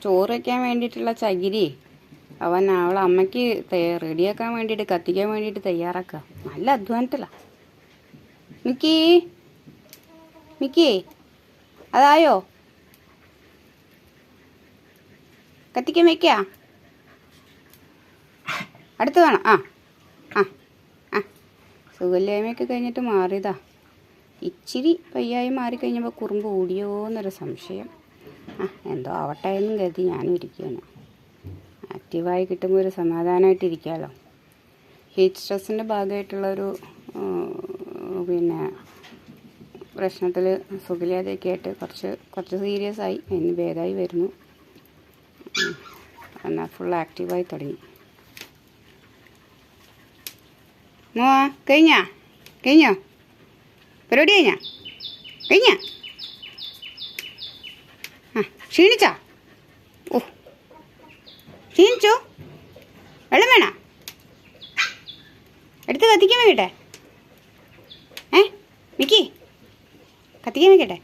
ചോറ് വയ്ക്കാൻ വേണ്ടിയിട്ടുള്ള ചകിരി അവളെ അമ്മയ്ക്ക് റെഡിയാക്കാൻ വേണ്ടിയിട്ട് കത്തിക്കാൻ വേണ്ടിയിട്ട് തയ്യാറാക്കുക. നല്ല അധ്വാനത്തിലാണ്. Mickey Mickey അതായോ? കത്തിക്കാൻ വയ്ക്കുക. അടുത്ത് വേണം. ആ ആ ആ സുഖമില്ലായ്മയൊക്കെ കഴിഞ്ഞിട്ട് മാറിയതാ. ഇച്ചിരി വയ്യായി മാറിക്കഴിഞ്ഞപ്പോൾ കുറുമ്പ് ഓടിയോ എന്നൊരു സംശയം. എന്തോ ആവട്ടെ എന്നും കരുതി ഞാനും ഇരിക്കുകയാണ്. ആക്റ്റീവായി കിട്ടുമ്പോൾ ഒരു സമാധാനമായിട്ടിരിക്കാമല്ലോ. ഹീറ്റ് സ്ട്രെസ്സിൻ്റെ ഭാഗമായിട്ടുള്ളൊരു പ്രശ്നത്തിൽ സുഖമില്ലാതെയൊക്കെ ആയിട്ട് കുറച്ച് സീരിയസ് ആയി. ഇനി ഭേദമായി വരുന്നു. എന്നാൽ ഫുൾ ആക്റ്റീവായി തുടങ്ങി. കഴിഞ്ഞോ പരിപാടി കഴിഞ്ഞാ ക്ഷീണിച്ചാ? ഓ ക്ഷീണിച്ചോ? വെള്ളം വേണ? എടുത്ത് കത്തിക്കാൻ വെക്കട്ടെ? മിക്കി കത്തിക്കാൻ വെക്കട്ടെ?